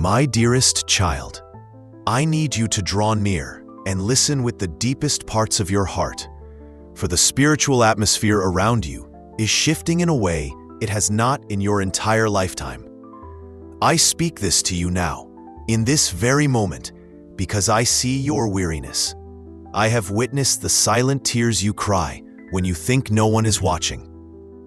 My dearest child, I need you to draw near and listen with the deepest parts of your heart, for the spiritual atmosphere around you is shifting in a way it has not in your entire lifetime. I speak this to you now, in this very moment, because I see your weariness. I have witnessed the silent tears you cry when you think no one is watching.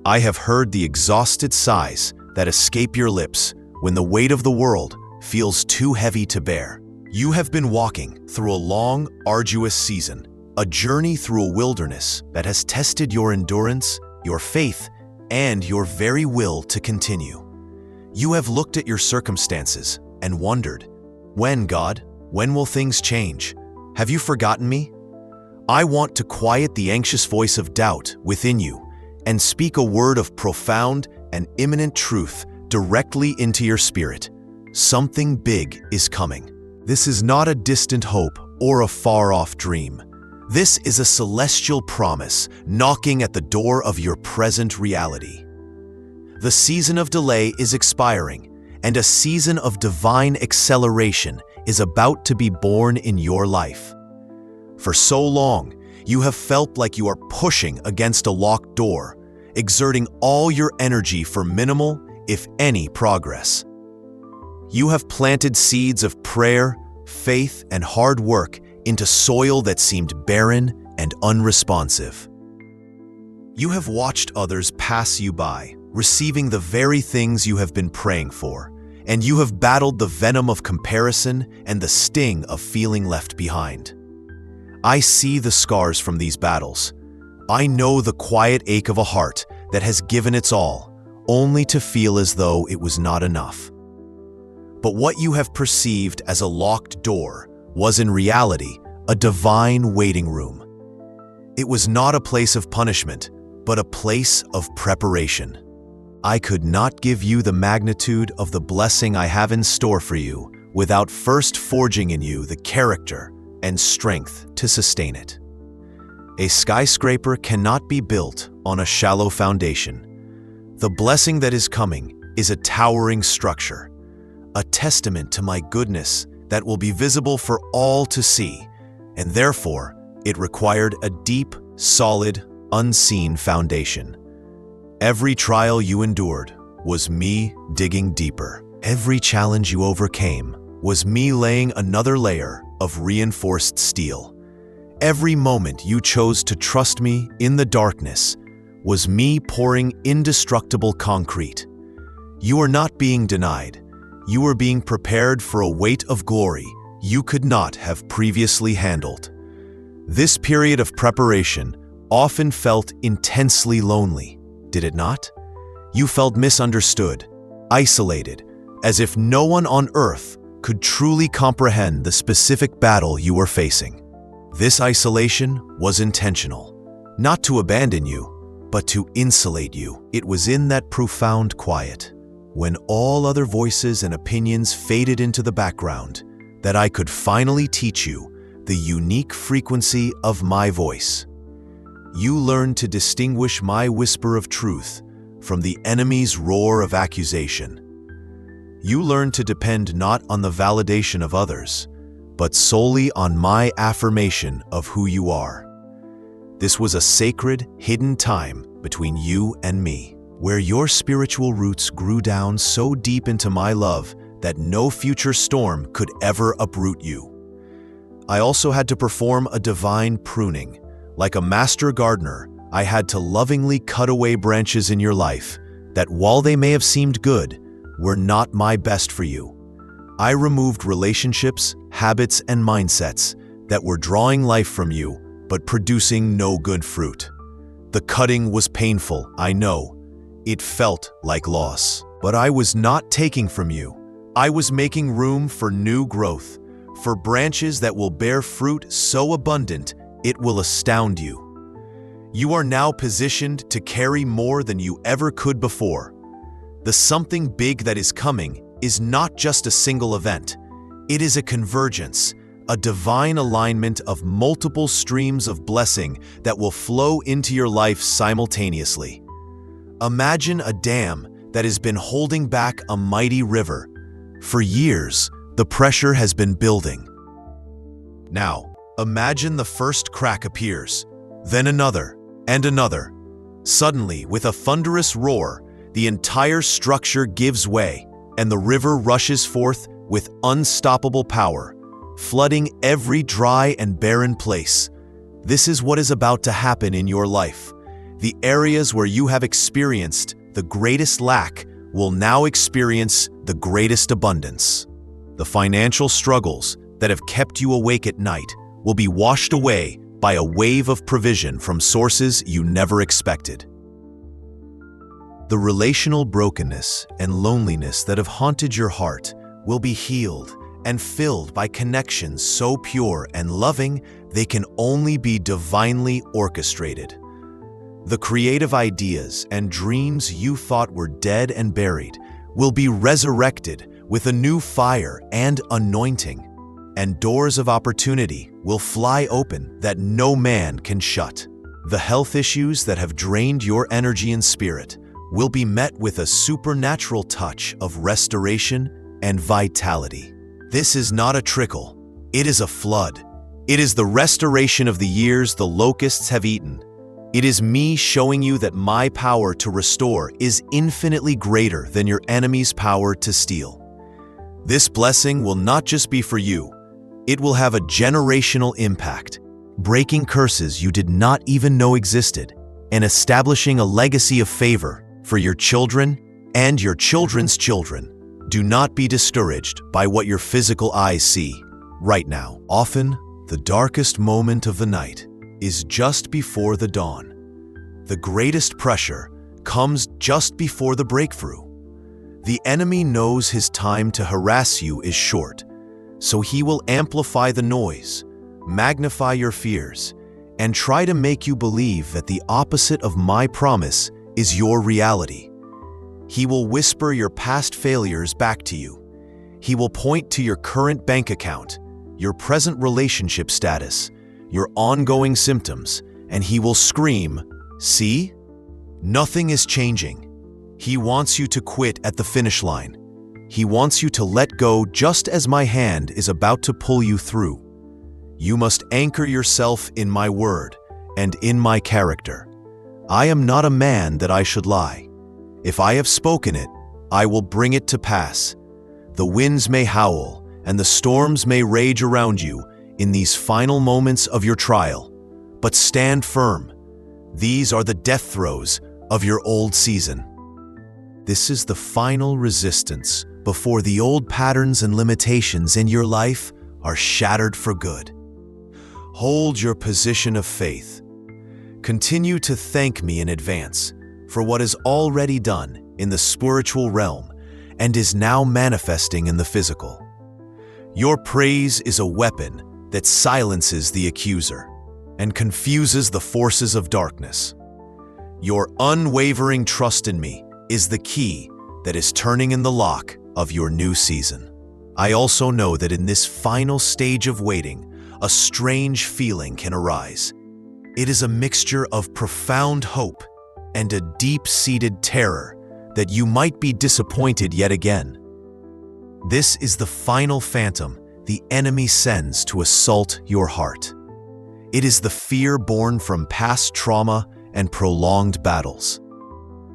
I have heard the exhausted sighs that escape your lips when the weight of the world feels too heavy to bear. You have been walking through a long, arduous season, a journey through a wilderness that has tested your endurance, your faith, and your very will to continue. You have looked at your circumstances and wondered, when, God? When will things change? Have you forgotten me? I want to quiet the anxious voice of doubt within you and speak a word of profound and imminent truth directly into your spirit. Something big is coming. This is not a distant hope or a far-off dream. This is a celestial promise knocking at the door of your present reality. The season of delay is expiring, and a season of divine acceleration is about to be born in your life. For so long, you have felt like you are pushing against a locked door, exerting all your energy for minimal, if any, progress. You have planted seeds of prayer, faith, and hard work into soil that seemed barren and unresponsive. You have watched others pass you by, receiving the very things you have been praying for, and you have battled the venom of comparison and the sting of feeling left behind. I see the scars from these battles. I know the quiet ache of a heart that has given its all, only to feel as though it was not enough. But what you have perceived as a locked door was in reality a divine waiting room. It was not a place of punishment, but a place of preparation. I could not give you the magnitude of the blessing I have in store for you without first forging in you the character and strength to sustain it. A skyscraper cannot be built on a shallow foundation. The blessing that is coming is a towering structure, a testament to my goodness that will be visible for all to see, and therefore it required a deep, solid, unseen foundation. Every trial you endured was me digging deeper. Every challenge you overcame was me laying another layer of reinforced steel. Every moment you chose to trust me in the darkness was me pouring indestructible concrete. You are not being denied. You are being prepared for a weight of glory you could not have previously handled. This period of preparation often felt intensely lonely, did it not? You felt misunderstood, isolated, as if no one on earth could truly comprehend the specific battle you were facing. This isolation was intentional, not to abandon you, but to insulate you. It was in that profound quiet, when all other voices and opinions faded into the background, that I could finally teach you the unique frequency of my voice. You learned to distinguish my whisper of truth from the enemy's roar of accusation. You learned to depend not on the validation of others, but solely on my affirmation of who you are. This was a sacred, hidden time between you and me, where your spiritual roots grew down so deep into my love that no future storm could ever uproot you. I also had to perform a divine pruning. Like a master gardener, I had to lovingly cut away branches in your life that, while they may have seemed good, were not my best for you. I removed relationships, habits, and mindsets that were drawing life from you but producing no good fruit. The cutting was painful, I know. It felt like loss. But I was not taking from you. I was making room for new growth, for branches that will bear fruit so abundant it will astound you. You are now positioned to carry more than you ever could before. The something big that is coming is not just a single event. It is a convergence, a divine alignment of multiple streams of blessing that will flow into your life simultaneously. Imagine a dam that has been holding back a mighty river. For years, the pressure has been building. Now, imagine the first crack appears, then another, and another. Suddenly, with a thunderous roar, the entire structure gives way, and the river rushes forth with unstoppable power, flooding every dry and barren place. This is what is about to happen in your life. The areas where you have experienced the greatest lack will now experience the greatest abundance. The financial struggles that have kept you awake at night will be washed away by a wave of provision from sources you never expected. The relational brokenness and loneliness that have haunted your heart will be healed and filled by connections so pure and loving they can only be divinely orchestrated. The creative ideas and dreams you thought were dead and buried will be resurrected with a new fire and anointing, and doors of opportunity will fly open that no man can shut. The health issues that have drained your energy and spirit will be met with a supernatural touch of restoration and vitality. This is not a trickle, it is a flood. It is the restoration of the years the locusts have eaten. It is me showing you that my power to restore is infinitely greater than your enemy's power to steal. This blessing will not just be for you, it will have a generational impact, breaking curses you did not even know existed, and establishing a legacy of favor for your children and your children's children. Do not be discouraged by what your physical eyes see right now. Often, the darkest moment of the night is just before the dawn. The greatest pressure comes just before the breakthrough. The enemy knows his time to harass you is short, so he will amplify the noise, magnify your fears, and try to make you believe that the opposite of my promise is your reality. He will whisper your past failures back to you. He will point to your current bank account, your present relationship status, your ongoing symptoms, and he will scream, "See? Nothing is changing." He wants you to quit at the finish line. He wants you to let go just as my hand is about to pull you through. You must anchor yourself in my word and in my character. I am not a man that I should lie. If I have spoken it, I will bring it to pass. The winds may howl and the storms may rage around you in these final moments of your trial, but stand firm. These are the death throes of your old season. This is the final resistance before the old patterns and limitations in your life are shattered for good. Hold your position of faith. Continue to thank me in advance for what is already done in the spiritual realm and is now manifesting in the physical. Your praise is a weapon that silences the accuser and confuses the forces of darkness. Your unwavering trust in me is the key that is turning in the lock of your new season. I also know that in this final stage of waiting, a strange feeling can arise. It is a mixture of profound hope and a deep-seated terror that you might be disappointed yet again. This is the final phantom the enemy sends to assault your heart. It is the fear born from past trauma and prolonged battles.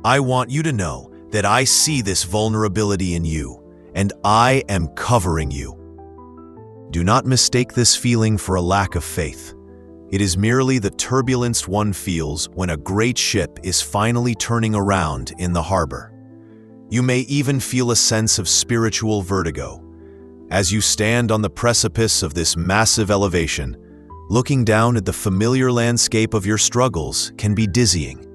I want you to know that I see this vulnerability in you, and I am covering you. Do not mistake this feeling for a lack of faith. It is merely the turbulence one feels when a great ship is finally turning around in the harbor. You may even feel a sense of spiritual vertigo. As you stand on the precipice of this massive elevation, looking down at the familiar landscape of your struggles can be dizzying.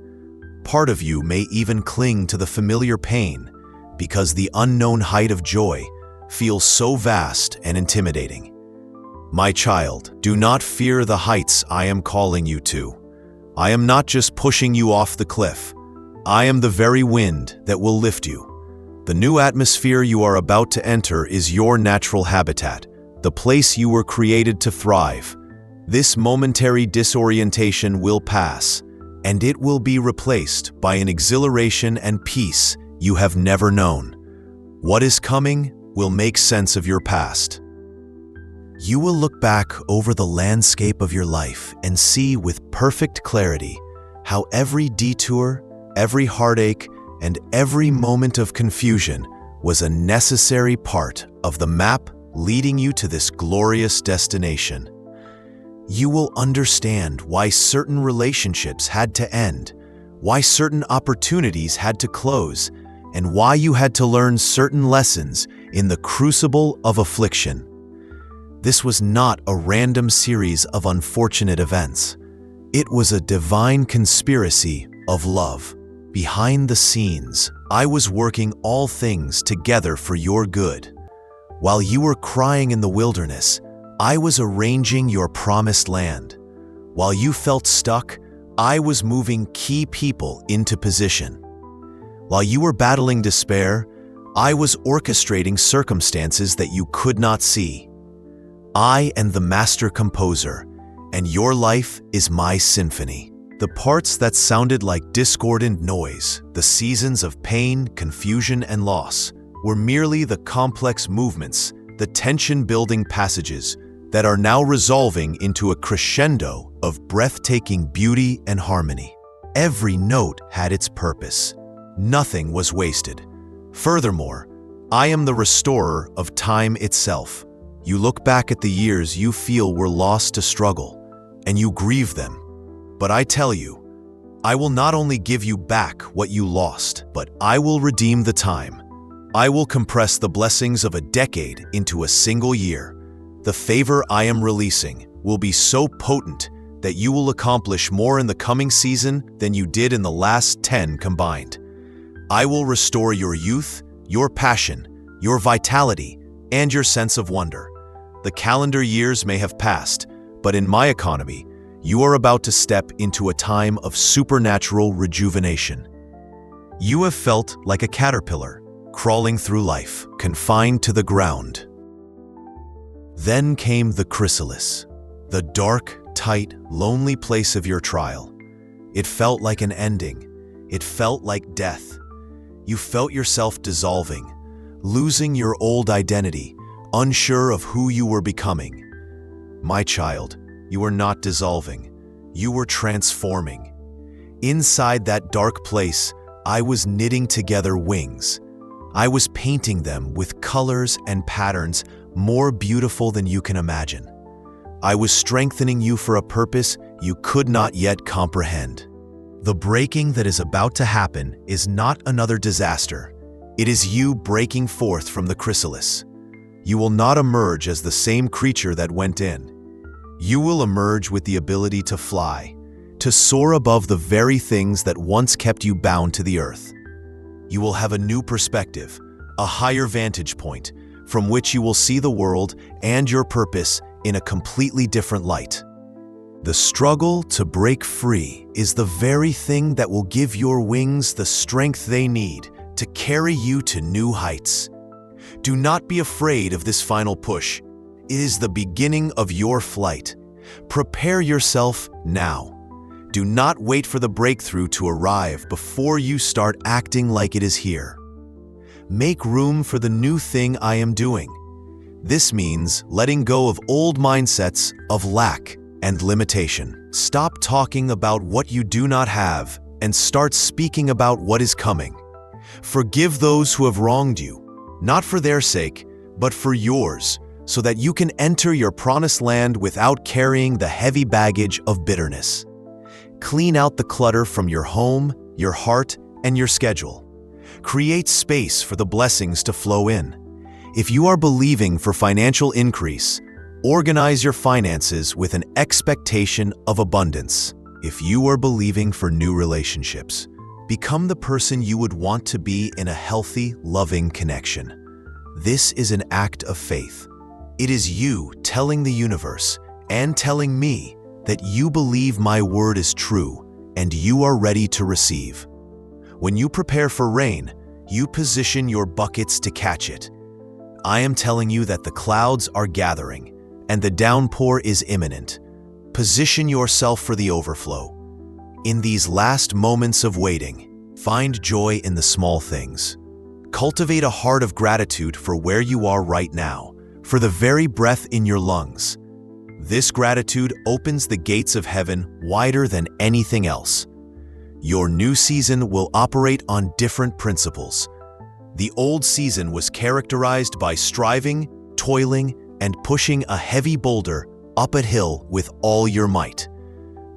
Part of you may even cling to the familiar pain because the unknown height of joy feels so vast and intimidating. My child, do not fear the heights I am calling you to. I am not just pushing you off the cliff. I am the very wind that will lift you. The new atmosphere you are about to enter is your natural habitat, the place you were created to thrive. This momentary disorientation will pass, and it will be replaced by an exhilaration and peace you have never known. What is coming will make sense of your past. You will look back over the landscape of your life and see with perfect clarity how every detour, every heartache, and every moment of confusion was a necessary part of the map leading you to this glorious destination. You will understand why certain relationships had to end, why certain opportunities had to close, and why you had to learn certain lessons in the crucible of affliction. This was not a random series of unfortunate events. It was a divine conspiracy of love. Behind the scenes, I was working all things together for your good. While you were crying in the wilderness, I was arranging your promised land. While you felt stuck, I was moving key people into position. While you were battling despair, I was orchestrating circumstances that you could not see. I am the master composer, and your life is my symphony. The parts that sounded like discordant noise, the seasons of pain, confusion, and loss, were merely the complex movements, the tension-building passages that are now resolving into a crescendo of breathtaking beauty and harmony. Every note had its purpose. Nothing was wasted. Furthermore, I am the restorer of time itself. You look back at the years you feel were lost to struggle, and you grieve them. But I tell you, I will not only give you back what you lost, but I will redeem the time. I will compress the blessings of a decade into a single year. The favor I am releasing will be so potent that you will accomplish more in the coming season than you did in the last 10 combined. I will restore your youth, your passion, your vitality, and your sense of wonder. The calendar years may have passed, but in my economy, you are about to step into a time of supernatural rejuvenation. You have felt like a caterpillar, crawling through life, confined to the ground. Then came the chrysalis, the dark, tight, lonely place of your trial. It felt like an ending. It felt like death. You felt yourself dissolving, losing your old identity, unsure of who you were becoming. My child, you were not dissolving. You were transforming. Inside that dark place, I was knitting together wings. I was painting them with colors and patterns more beautiful than you can imagine. I was strengthening you for a purpose you could not yet comprehend. The breaking that is about to happen is not another disaster. It is you breaking forth from the chrysalis. You will not emerge as the same creature that went in. You will emerge with the ability to fly, to soar above the very things that once kept you bound to the earth. You will have a new perspective, a higher vantage point, from which you will see the world and your purpose in a completely different light. The struggle to break free is the very thing that will give your wings the strength they need to carry you to new heights. Do not be afraid of this final push. It is the beginning of your flight. Prepare yourself now. Do not wait for the breakthrough to arrive before you start acting like it is here. Make room for the new thing I am doing. This means letting go of old mindsets of lack and limitation. Stop talking about what you do not have and start speaking about what is coming. Forgive those who have wronged you, not for their sake, but for yours, so that you can enter your promised land without carrying the heavy baggage of bitterness. Clean out the clutter from your home, your heart, and your schedule. Create space for the blessings to flow in. If you are believing for financial increase, organize your finances with an expectation of abundance. If you are believing for new relationships, become the person you would want to be in a healthy, loving connection. This is an act of faith. It is you telling the universe and telling me that you believe my word is true and you are ready to receive. When you prepare for rain, you position your buckets to catch it. I am telling you that the clouds are gathering and the downpour is imminent. Position yourself for the overflow. In these last moments of waiting, find joy in the small things. Cultivate a heart of gratitude for where you are right now, for the very breath in your lungs. This gratitude opens the gates of heaven wider than anything else. Your new season will operate on different principles. The old season was characterized by striving, toiling, and pushing a heavy boulder up a hill with all your might.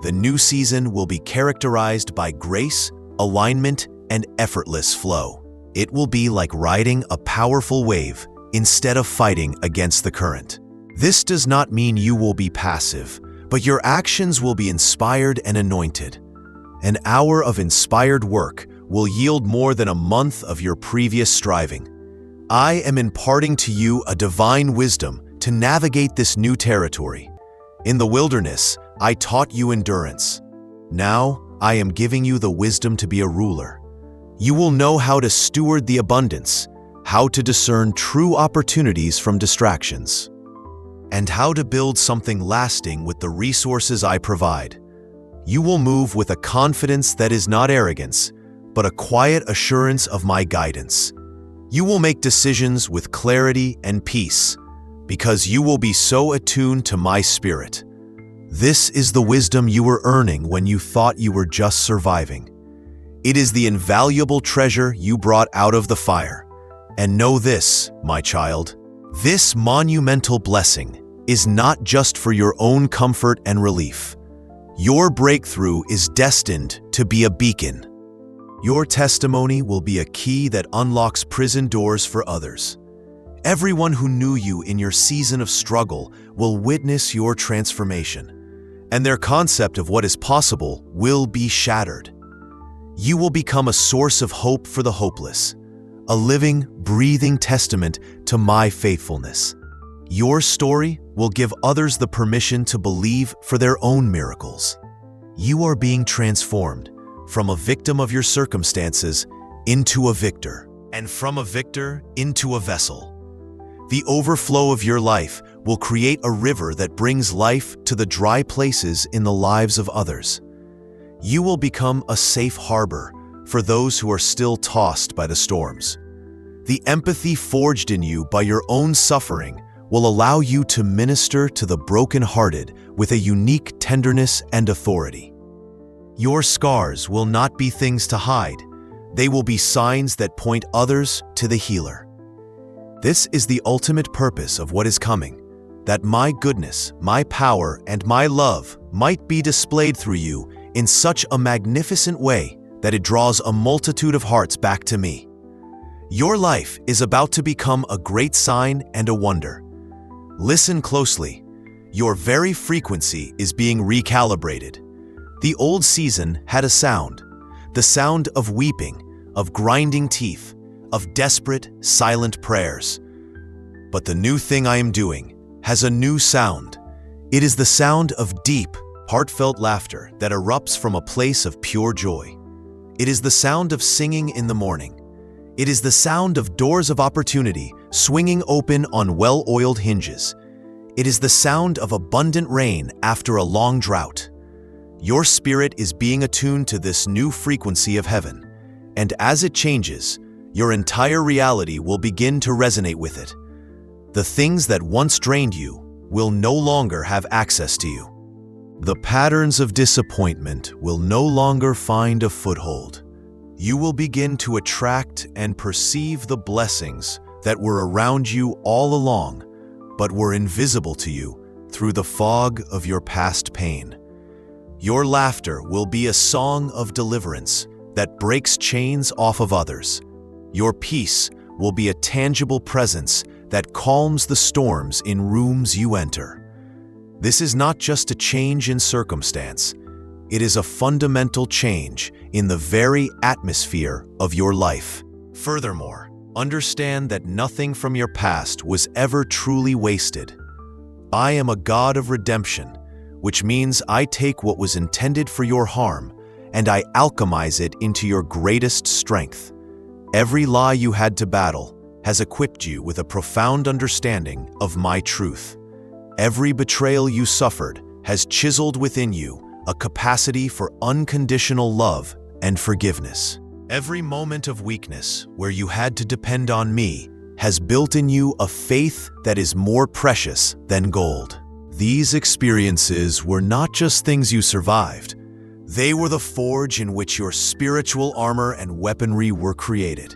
The new season will be characterized by grace, alignment, and effortless flow. It will be like riding a powerful wave instead of fighting against the current. This does not mean you will be passive, but your actions will be inspired and anointed. An hour of inspired work will yield more than a month of your previous striving. I am imparting to you a divine wisdom to navigate this new territory. In the wilderness, I taught you endurance. Now, I am giving you the wisdom to be a ruler. You will know how to steward the abundance, how to discern true opportunities from distractions, and how to build something lasting with the resources I provide. You will move with a confidence that is not arrogance, but a quiet assurance of my guidance. You will make decisions with clarity and peace, because you will be so attuned to my spirit. This is the wisdom you were earning when you thought you were just surviving. It is the invaluable treasure you brought out of the fire. And know this, my child, this monumental blessing is not just for your own comfort and relief. Your breakthrough is destined to be a beacon. Your testimony will be a key that unlocks prison doors for others. Everyone who knew you in your season of struggle will witness your transformation, and their concept of what is possible will be shattered. You will become a source of hope for the hopeless, a living, breathing testament to my faithfulness. Your story will give others the permission to believe for their own miracles. You are being transformed from a victim of your circumstances into a victor, and from a victor into a vessel. The overflow of your life will create a river that brings life to the dry places in the lives of others. You will become a safe harbor for those who are still tossed by the storms. The empathy forged in you by your own suffering will allow you to minister to the brokenhearted with a unique tenderness and authority. Your scars will not be things to hide. They will be signs that point others to the healer. This is the ultimate purpose of what is coming, that my goodness, my power, and my love might be displayed through you in such a magnificent way that it draws a multitude of hearts back to me. Your life is about to become a great sign and a wonder. Listen closely. Your very frequency is being recalibrated. The old season had a sound, the sound of weeping, of grinding teeth, of desperate, silent prayers. But the new thing I am doing has a new sound. It is the sound of deep, heartfelt laughter that erupts from a place of pure joy. It is the sound of singing in the morning. It is the sound of doors of opportunity swinging open on well-oiled hinges. It is the sound of abundant rain after a long drought. Your spirit is being attuned to this new frequency of heaven, and as it changes, your entire reality will begin to resonate with it. The things that once drained you will no longer have access to you. The patterns of disappointment will no longer find a foothold. You will begin to attract and perceive the blessings that were around you all along, but were invisible to you through the fog of your past pain. Your laughter will be a song of deliverance that breaks chains off of others. Your peace will be a tangible presence that calms the storms in rooms you enter. This is not just a change in circumstance. It is a fundamental change in the very atmosphere of your life. Furthermore, understand that nothing from your past was ever truly wasted. I am a God of redemption, which means I take what was intended for your harm and I alchemize it into your greatest strength. Every lie you had to battle has equipped you with a profound understanding of my truth. Every betrayal you suffered has chiseled within you a capacity for unconditional love and forgiveness. Every moment of weakness where you had to depend on me has built in you a faith that is more precious than gold. These experiences were not just things you survived. They were the forge in which your spiritual armor and weaponry were created.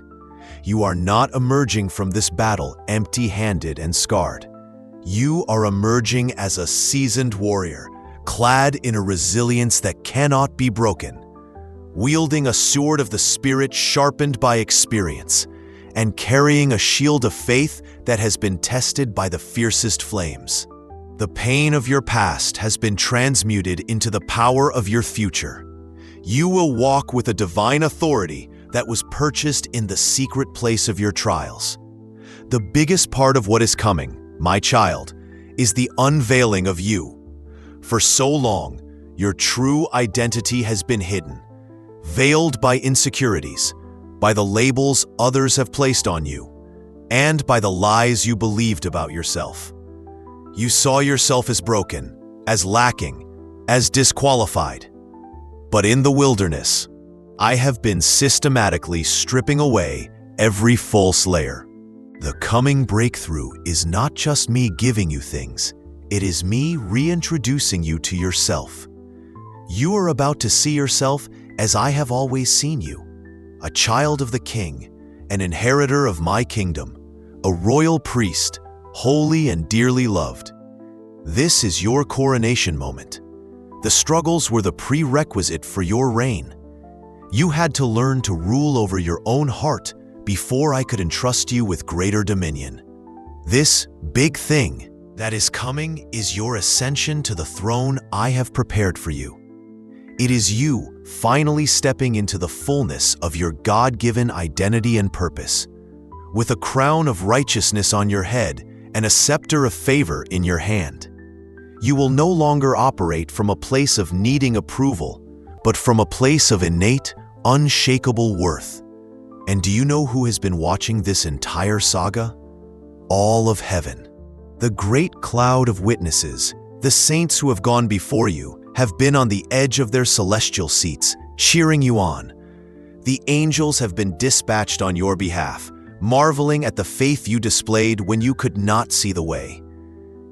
You are not emerging from this battle empty-handed and scarred. You are emerging as a seasoned warrior, clad in a resilience that cannot be broken, wielding a sword of the Spirit sharpened by experience, and carrying a shield of faith that has been tested by the fiercest flames. The pain of your past has been transmuted into the power of your future. You will walk with a divine authority that was purchased in the secret place of your trials. The biggest part of what is coming, my child, is the unveiling of you. For so long, your true identity has been hidden, veiled by insecurities, by the labels others have placed on you, and by the lies you believed about yourself. You saw yourself as broken, as lacking, as disqualified. But in the wilderness, I have been systematically stripping away every false layer. The coming breakthrough is not just me giving you things, it is me reintroducing you to yourself. You are about to see yourself as I have always seen you, a child of the King, an inheritor of my kingdom, a royal priest, holy and dearly loved. This is your coronation moment. The struggles were the prerequisite for your reign. You had to learn to rule over your own heart before I could entrust you with greater dominion. This big thing that is coming is your ascension to the throne I have prepared for you. It is you finally stepping into the fullness of your God-given identity and purpose. With a crown of righteousness on your head and a scepter of favor in your hand. You will no longer operate from a place of needing approval, but from a place of innate, unshakable worth. And do you know who has been watching this entire saga? All of heaven. The great cloud of witnesses, the saints who have gone before you, have been on the edge of their celestial seats, cheering you on. The angels have been dispatched on your behalf, marveling at the faith you displayed when you could not see the way.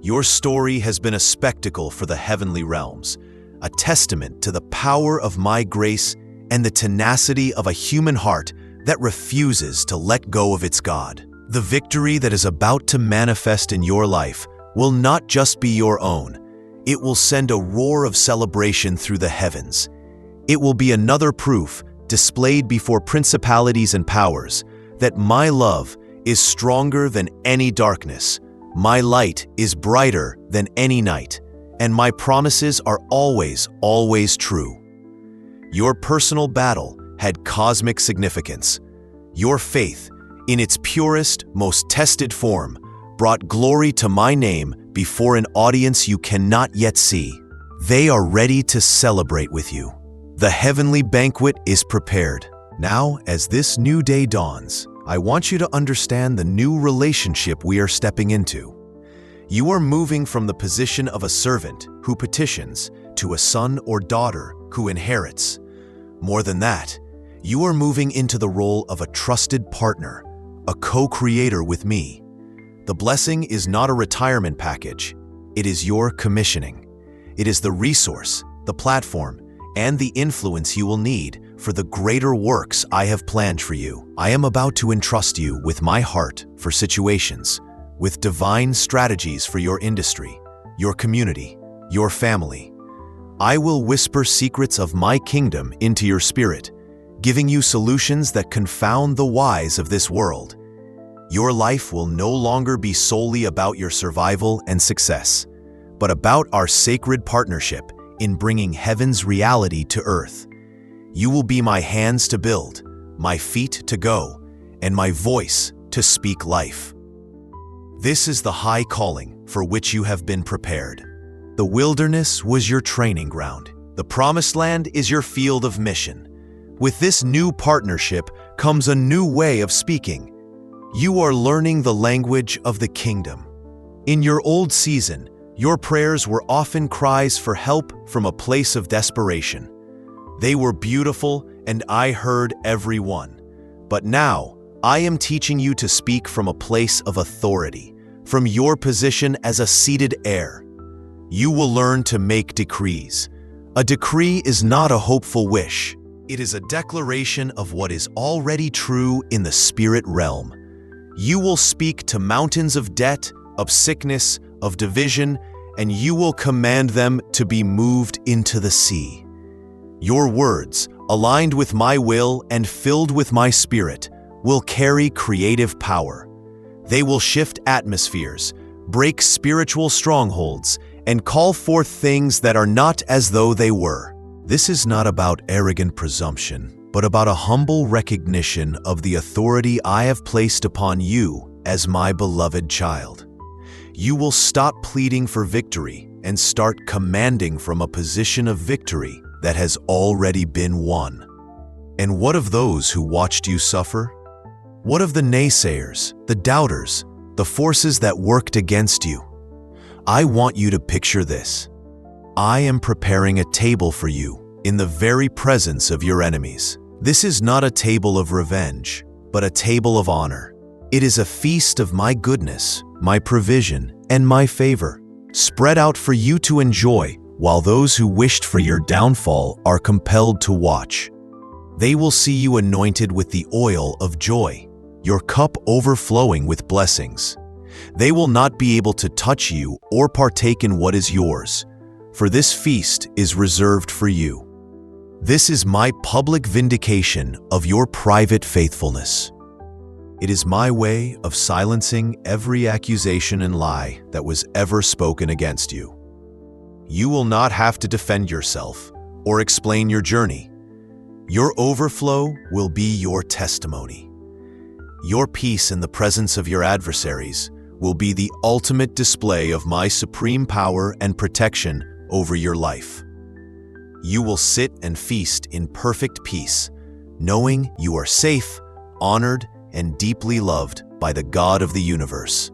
Your story has been a spectacle for the heavenly realms, a testament to the power of my grace and the tenacity of a human heart that refuses to let go of its God. The victory that is about to manifest in your life will not just be your own. It will send a roar of celebration through the heavens. It will be another proof, displayed before principalities and powers, that my love is stronger than any darkness, my light is brighter than any night, and my promises are always, always true. Your personal battle had cosmic significance. Your faith, in its purest, most tested form, brought glory to my name before an audience you cannot yet see. They are ready to celebrate with you. The heavenly banquet is prepared. Now, as this new day dawns, I want you to understand the new relationship we are stepping into. You are moving from the position of a servant who petitions to a son or daughter who inherits. More than that, you are moving into the role of a trusted partner, a co-creator with me. The blessing is not a retirement package. It is your commissioning. It is the resource, the platform, and the influence you will need for the greater works I have planned for you. I am about to entrust you with my heart for situations, with divine strategies for your industry, your community, your family. I will whisper secrets of my kingdom into your spirit, giving you solutions that confound the wise of this world. Your life will no longer be solely about your survival and success, but about our sacred partnership in bringing heaven's reality to earth. You will be my hands to build, my feet to go, and my voice to speak life. This is the high calling for which you have been prepared. The wilderness was your training ground. The promised land is your field of mission. With this new partnership comes a new way of speaking. You are learning the language of the kingdom. In your old season, your prayers were often cries for help from a place of desperation. They were beautiful and I heard every one. But now, I am teaching you to speak from a place of authority, from your position as a seated heir. You will learn to make decrees. A decree is not a hopeful wish. It is a declaration of what is already true in the spirit realm. You will speak to mountains of debt, of sickness, of division, and you will command them to be moved into the sea. Your words, aligned with my will and filled with my spirit, will carry creative power. They will shift atmospheres, break spiritual strongholds, and call forth things that are not as though they were. This is not about arrogant presumption, but about a humble recognition of the authority I have placed upon you as my beloved child. You will stop pleading for victory and start commanding from a position of victory that has already been won. And what of those who watched you suffer? What of the naysayers, the doubters, the forces that worked against you? I want you to picture this. I am preparing a table for you in the very presence of your enemies. This is not a table of revenge, but a table of honor. It is a feast of my goodness, my provision, and my favor, spread out for you to enjoy, while those who wished for your downfall are compelled to watch. They will see you anointed with the oil of joy, your cup overflowing with blessings. They will not be able to touch you or partake in what is yours, for this feast is reserved for you. This is my public vindication of your private faithfulness. It is my way of silencing every accusation and lie that was ever spoken against you. You will not have to defend yourself or explain your journey. Your overflow will be your testimony. Your peace in the presence of your adversaries will be the ultimate display of my supreme power and protection over your life. You will sit and feast in perfect peace, knowing you are safe, honored, and deeply loved by the God of the universe.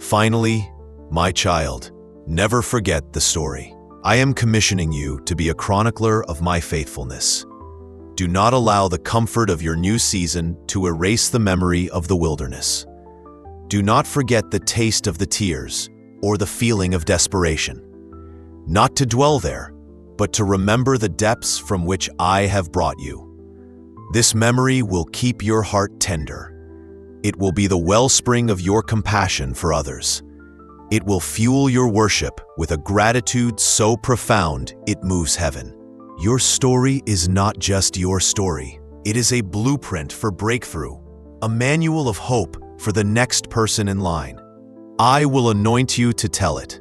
Finally, my child, never forget the story. I am commissioning you to be a chronicler of my faithfulness. Do not allow the comfort of your new season to erase the memory of the wilderness. Do not forget the taste of the tears or the feeling of desperation. Not to dwell there, but to remember the depths from which I have brought you. This memory will keep your heart tender. It will be the wellspring of your compassion for others. It will fuel your worship with a gratitude so profound it moves heaven. Your story is not just your story. It is a blueprint for breakthrough, a manual of hope for the next person in line. I will anoint you to tell it.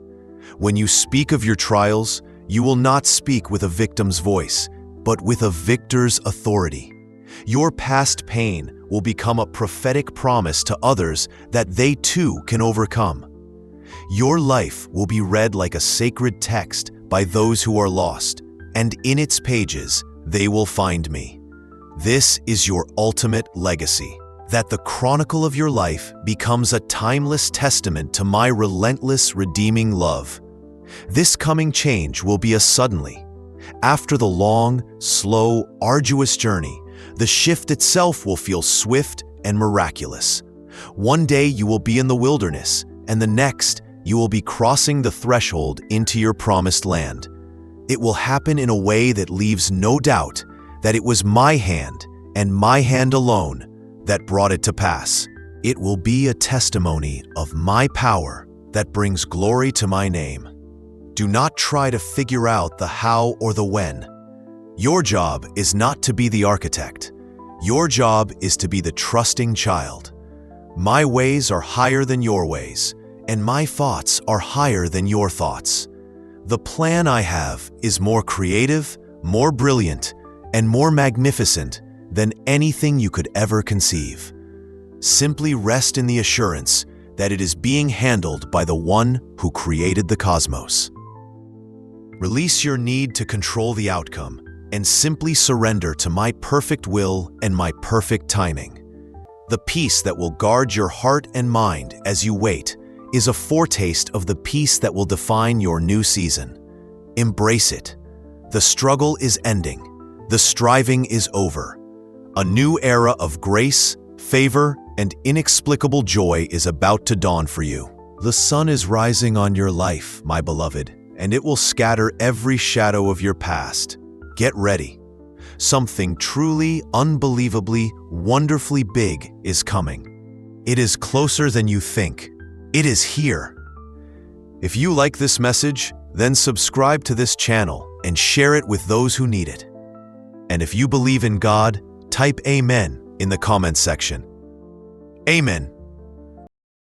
When you speak of your trials, you will not speak with a victim's voice, but with a victor's authority. Your past pain will become a prophetic promise to others that they too can overcome. Your life will be read like a sacred text by those who are lost, and in its pages they will find me. This is your ultimate legacy, that the chronicle of your life becomes a timeless testament to my relentless redeeming love. This coming change will be a suddenly. After the long, slow, arduous journey, the shift itself will feel swift and miraculous. One day you will be in the wilderness, and the next you will be crossing the threshold into your promised land. It will happen in a way that leaves no doubt that it was my hand and my hand alone that brought it to pass. It will be a testimony of my power that brings glory to my name. Do not try to figure out the how or the when. Your job is not to be the architect. Your job is to be the trusting child. My ways are higher than your ways, and my thoughts are higher than your thoughts. The plan I have is more creative, more brilliant, and more magnificent than anything you could ever conceive. Simply rest in the assurance that it is being handled by the one who created the cosmos. Release your need to control the outcome and simply surrender to my perfect will and my perfect timing. The peace that will guard your heart and mind as you wait is a foretaste of the peace that will define your new season. Embrace it. The struggle is ending. The striving is over. A new era of grace, favor, and inexplicable joy is about to dawn for you. The sun is rising on your life, my beloved, and it will scatter every shadow of your past. Get ready. Something truly, unbelievably, wonderfully big is coming. It is closer than you think. It is here. If you like this message, then subscribe to this channel and share it with those who need it. And if you believe in God, type Amen in the comments section. Amen.